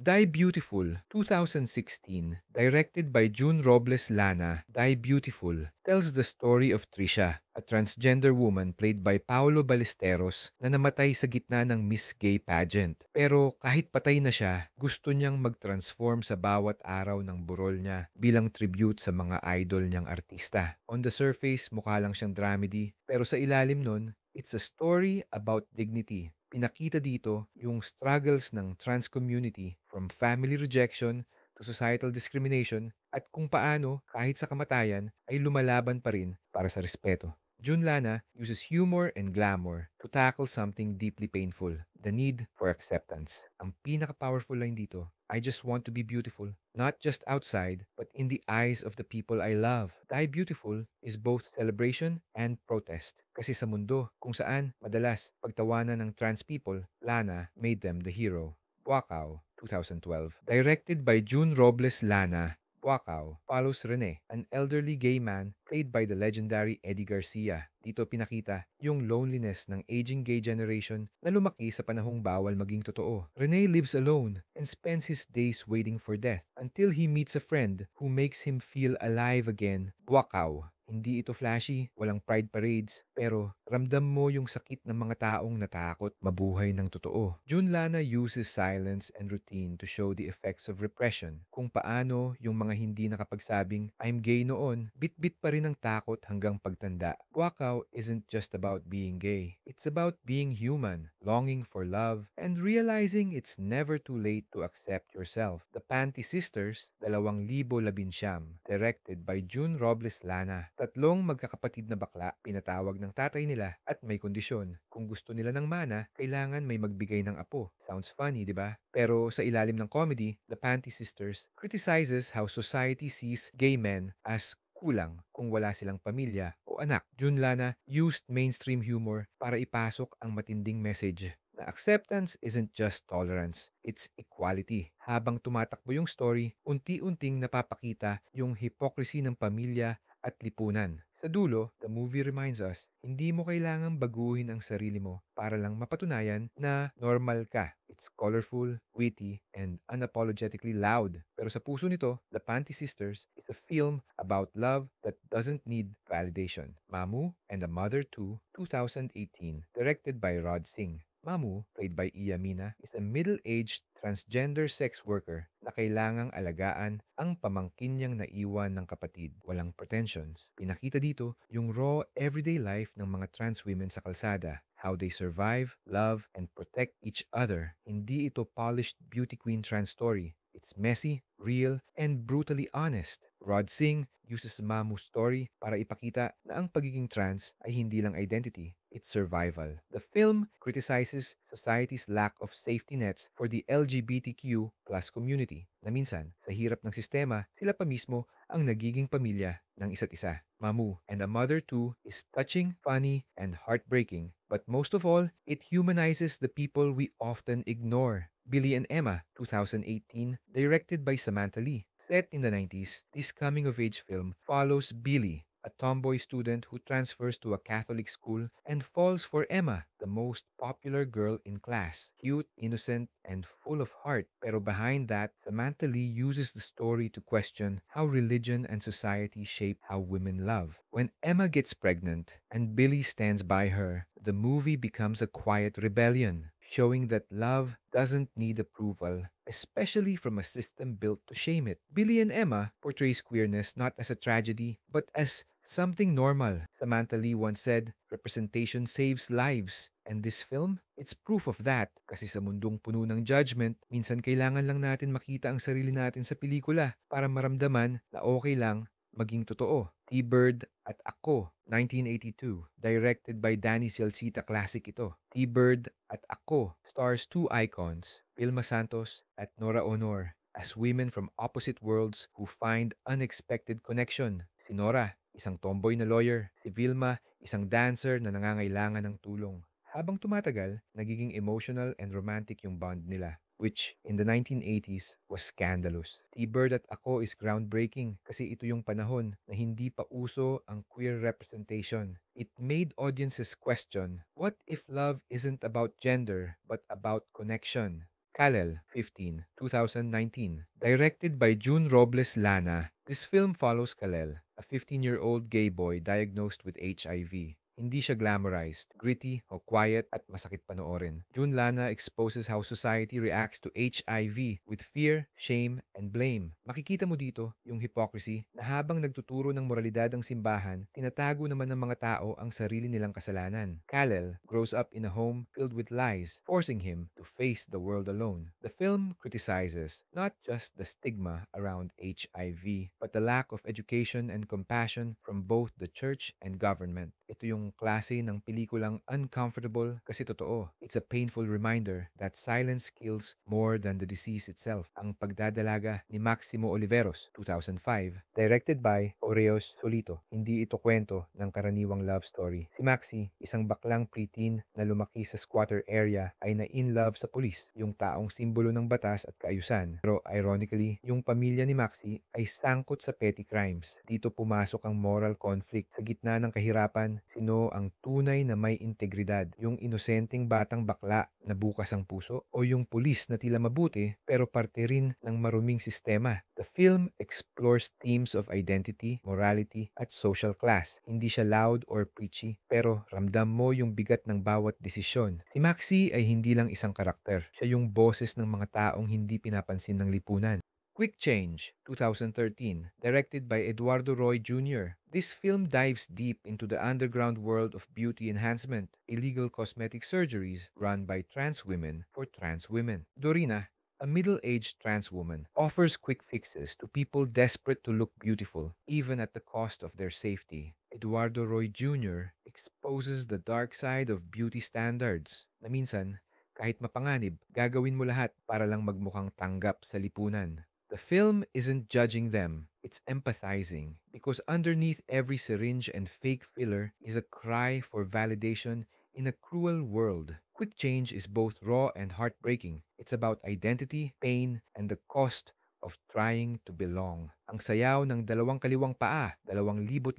Die Beautiful, 2016, directed by June Robles Lana, Die Beautiful tells the story of Trisha, a transgender woman played by Paolo Ballesteros na namatay sa gitna ng Miss Gay pageant. Pero kahit patay na siya, gusto niyang mag-transform sa bawat araw ng burol niya bilang tribute sa mga idol niyang artista. On the surface, mukha lang siyang dramedy, pero sa ilalim nun, it's a story about dignity. Pinakita dito yung struggles ng trans community from family rejection to societal discrimination at kung paano kahit sa kamatayan ay lumalaban pa rin para sa respeto. Jun Lana uses humor and glamour to tackle something deeply painful, the need for acceptance. Ang pinaka-powerful line dito, I just want to be beautiful, not just outside, but in the eyes of the people I love. Die Beautiful is both celebration and protest. Kasi sa mundo kung saan madalas pagtawanan ng trans people, Lana made them the hero. Buakaw, 2012. Directed by June Robles Lana, Buakaw follows Rene, an elderly gay man played by the legendary Eddie Garcia. Dito pinakita yung loneliness ng aging gay generation na lumaki sa panahong bawal maging totoo. Rene lives alone and spends his days waiting for death until he meets a friend who makes him feel alive again. Buakaw. Hindi ito flashy, walang pride parades, pero ramdam mo yung sakit ng mga taong natakot mabuhay ng totoo. Jun Lana uses silence and routine to show the effects of repression. Kung paano yung mga hindi nakapagsabing, I'm gay noon, bit-bit pa rin ang takot hanggang pagtanda. Wakaw isn't just about being gay. It's about being human, longing for love, and realizing it's never too late to accept yourself. The Panty Sisters, 2019, directed by June Robles Lana. Tatlong magkakapatid na bakla, pinatawag ng tatay nila at may kondisyon. Kung gusto nila ng mana, kailangan may magbigay ng apo. Sounds funny, di ba? Pero sa ilalim ng comedy, The Panty Sisters criticizes how society sees gay men as kulang kung wala silang pamilya o anak. Jun Lana used mainstream humor para ipasok ang matinding message na acceptance isn't just tolerance, it's equality. Habang tumatakbo yung story, unti-unting napapakita yung hypocrisy ng pamilya at lipunan. Sa dulo, the movie reminds us, hindi mo kailangang baguhin ang sarili mo para lang mapatunayan na normal ka. It's colorful, witty, and unapologetically loud. Pero sa puso nito, The Panty Sisters is a film about love that doesn't need validation. Mamu and a Mother Too, 2018, directed by Rod Singh. Mamu, played by Iya Mina, is a middle-aged transgender sex worker na kailangang alagaan ang pamangkin niyang naiwan ng kapatid. Walang pretensions. Pinakita dito yung raw everyday life ng mga trans women sa kalsada. How they survive, love, and protect each other. Hindi ito polished beauty queen trans story. It's messy, real, and brutally honest. Rod Singh uses Mamu's story para ipakita na ang pagiging trans ay hindi lang identity, it's survival. The film criticizes society's lack of safety nets for the LGBTQ plus community na minsan, sa hirap ng sistema, sila pa mismo ang nagiging pamilya ng isa't isa. Mamu and a Mother Too is touching, funny, and heartbreaking. But most of all, it humanizes the people we often ignore. Billy and Emma, 2018, directed by Samantha Lee. Set in the 90s, this coming-of-age film follows Billy, a tomboy student who transfers to a Catholic school and falls for Emma, the most popular girl in class. Cute, innocent, and full of heart. Pero behind that, Samantha Lee uses the story to question how religion and society shape how women love. When Emma gets pregnant and Billy stands by her, the movie becomes a quiet rebellion, showing that love doesn't need approval, especially from a system built to shame it. Billy and Emma portrays queerness not as a tragedy, but as something normal. Samantha Lee once said, representation saves lives. And this film, it's proof of that. Kasi sa mundong puno ng judgment, minsan kailangan lang natin makita ang sarili natin sa pelikula para maramdaman na okay lang maging totoo. T-Bird at Ako, 1982. Directed by Danny Sialcita, classic ito. T-Bird at Ako stars two icons, Vilma Santos at Nora Honor, as women from opposite worlds who find unexpected connection. Si Nora, isang tomboy na lawyer. Si Vilma, isang dancer na nangangailangan ng tulong. Habang tumatagal, nagiging emotional and romantic yung bond nila, which in the 1980s was scandalous. T-Bird at Ako is groundbreaking kasi ito yung panahon na hindi pa uso ang queer representation. It made audiences question, what if love isn't about gender but about connection? Kalel, 15, 2019. Directed by June Robles Lana, this film follows Kalel, a 15-year-old gay boy diagnosed with HIV. Hindi siya glamorized, gritty o quiet at masakit panoorin. June Lana exposes how society reacts to HIV with fear, shame, and blame. Makikita mo dito yung hypocrisy na habang nagtuturo ng moralidad ang simbahan, tinatago naman ng mga tao ang sarili nilang kasalanan. Kalel grows up in a home filled with lies, forcing him to face the world alone. The film criticizes not just the stigma around HIV, but the lack of education and compassion from both the church and government. Ito yung klase ng pelikulang uncomfortable kasi totoo. It's a painful reminder that silence kills more than the disease itself. Ang pagdadalaga ni Maximo Oliveros, 2005, directed by Oreos Solito. Hindi ito kwento ng karaniwang love story. Si Maxi, isang baklang preteen na lumaki sa squatter area, ay na-in love sa pulis, yung taong simbolo ng batas at kaayusan. Pero ironically, yung pamilya ni Maxi ay sangkot sa petty crimes. Dito pumasok ang moral conflict. Sa gitna ng kahirapan, sino ang tunay na may integridad? Yung inosenteng batang bakla na bukas ang puso o yung pulis na tila mabuti pero parte rin ng maruming sistema? The film explores themes of identity, morality, at social class. Hindi siya loud or preachy pero ramdam mo yung bigat ng bawat desisyon. Si Maxi ay hindi lang isang karakter. Siya yung boses ng mga taong hindi pinapansin ng lipunan. Quick Change, 2013, directed by Eduardo Roy Jr. This film dives deep into the underground world of beauty enhancement, illegal cosmetic surgeries run by trans women for trans women. Dorina, a middle-aged trans woman, offers quick fixes to people desperate to look beautiful, even at the cost of their safety. Eduardo Roy Jr. exposes the dark side of beauty standards na minsan, kahit mapanganib, gagawin mo lahat para lang magmukhang tanggap sa lipunan. The film isn't judging them, it's empathizing because underneath every syringe and fake filler is a cry for validation in a cruel world. Quick Change is both raw and heartbreaking. It's about identity, pain, and the cost of trying to belong. Ang sayaw ng dalawang kaliwang paa, 2011,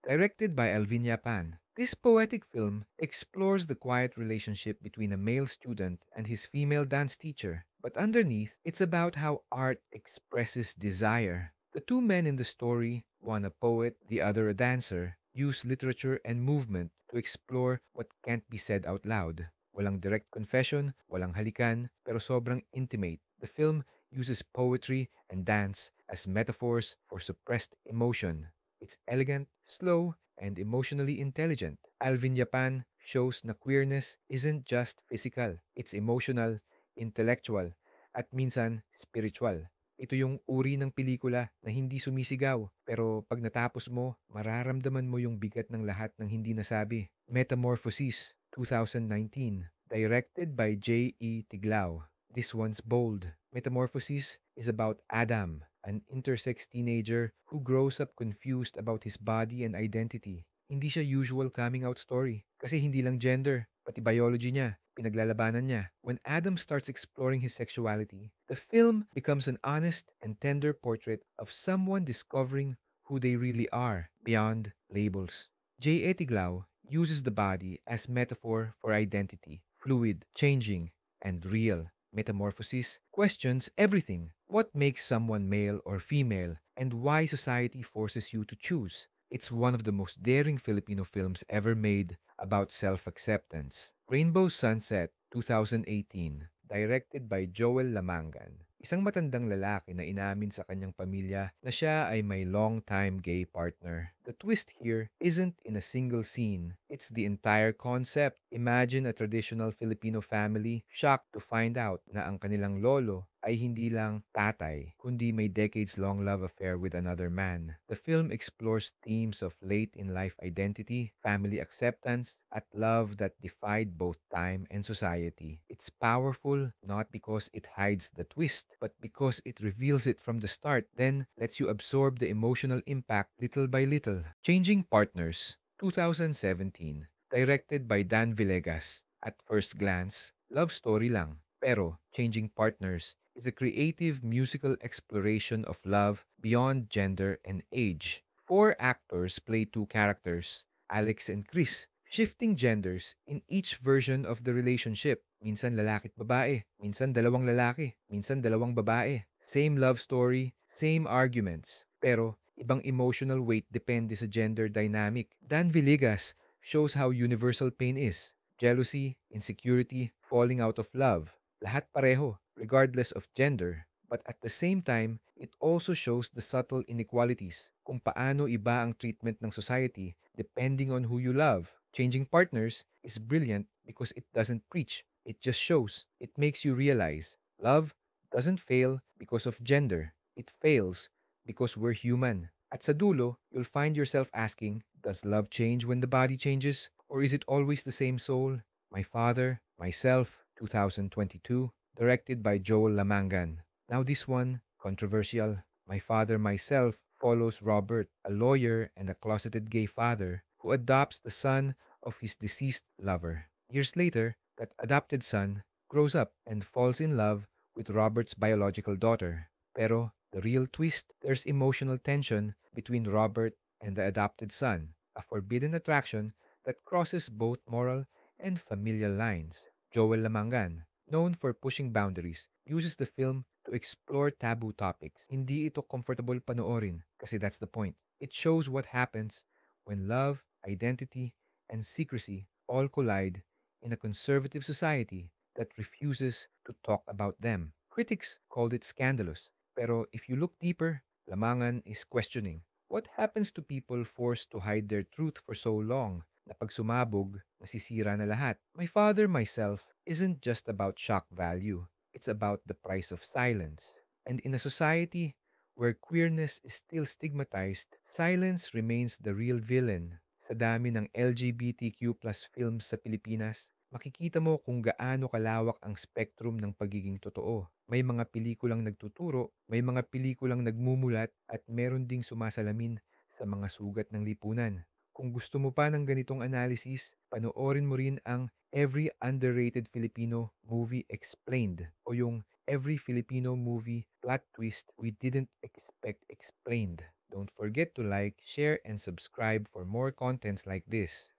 directed by Alvin Yapan. This poetic film explores the quiet relationship between a male student and his female dance teacher. But underneath, it's about how art expresses desire. The two men in the story, one a poet, the other a dancer, use literature and movement to explore what can't be said out loud. Walang direct confession, walang halikan, pero sobrang intimate. The film uses poetry and dance as metaphors for suppressed emotion. It's elegant, slow, and emotionally intelligent. Alvin Yapan shows na queerness isn't just physical, it's emotional, intellectual, at minsan spiritual. Ito yung uri ng pelikula na hindi sumisigaw, pero pag natapos mo, mararamdaman mo yung bigat ng lahat ng hindi nasabi. Metamorphosis, 2019, directed by J.E. Tiglao. This one's bold. Metamorphosis is about Adam, an intersex teenager who grows up confused about his body and identity. Hindi siya usual coming out story kasi hindi lang gender, pati biology niya, pinaglalabanan niya. When Adam starts exploring his sexuality, the film becomes an honest and tender portrait of someone discovering who they really are beyond labels. J. Tiglao uses the body as metaphor for identity, fluid, changing, and real. Metamorphosis questions everything. What makes someone male or female and why society forces you to choose? It's one of the most daring Filipino films ever made about self-acceptance. Rainbow Sunset, 2018, directed by Joel Lamangan. Isang matandang lalaki na inamin sa kanyang pamilya na siya ay may long-time gay partner. The twist here isn't in a single scene. It's the entire concept. Imagine a traditional Filipino family shocked to find out na ang kanilang lolo ay hindi lang tatay, kundi may decades-long love affair with another man. The film explores themes of late-in-life identity, family acceptance, at love that defied both time and society. It's powerful not because it hides the twist, but because it reveals it from the start, then lets you absorb the emotional impact little by little. Changing Partners, 2017, directed by Dan Villegas. At first glance, love story lang. Pero Changing Partners is a creative musical exploration of love beyond gender and age. Four actors play two characters, Alex and Chris, shifting genders in each version of the relationship. Minsan lalaki at babae, minsan dalawang lalaki, minsan dalawang babae. Same love story, same arguments, pero ibang emotional weight depende sa gender dynamic. Dan Villegas shows how universal pain is. Jealousy, insecurity, falling out of love. Lahat pareho, regardless of gender. But at the same time, it also shows the subtle inequalities, kung paano iba ang treatment ng society depending on who you love. Changing partners is brilliant because it doesn't preach. It just shows. It makes you realize love doesn't fail because of gender. It fails because we're human. At sa dulo, you'll find yourself asking, does love change when the body changes? Or is it always the same soul? My Father, Myself, 2022, directed by Joel Lamangan. Now this one, controversial. My Father, Myself follows Robert, a lawyer and a closeted gay father who adopts the son of his deceased lover. Years later, that adopted son grows up and falls in love with Robert's biological daughter. Pero the real twist, there's emotional tension between Robert and the adopted son, a forbidden attraction that crosses both moral and familial lines. Joel Lamangan, known for pushing boundaries, uses the film to explore taboo topics. Hindi ito comfortable panoorin kasi that's the point. It shows what happens when love, identity, and secrecy all collide in a conservative society that refuses to talk about them. Critics called it scandalous, pero if you look deeper, Lamangan is questioning what happens to people forced to hide their truth for so long na pag sumabog, nasisira na lahat. My Father, Myself isn't just about shock value. It's about the price of silence. And in a society where queerness is still stigmatized, silence remains the real villain. Sa dami ng LGBTQ plus films sa Pilipinas, makikita mo kung gaano kalawak ang spectrum ng pagiging totoo. May mga pelikulang nagtuturo, may mga pelikulang nagmumulat, at meron ding sumasalamin sa mga sugat ng lipunan. Kung gusto mo pa ng ganitong analysis, panoorin mo rin ang Every Underrated Filipino Movie Explained o yung Every Filipino Movie Plot Twist We Didn't Expect Explained. Don't forget to like, share, and subscribe for more contents like this.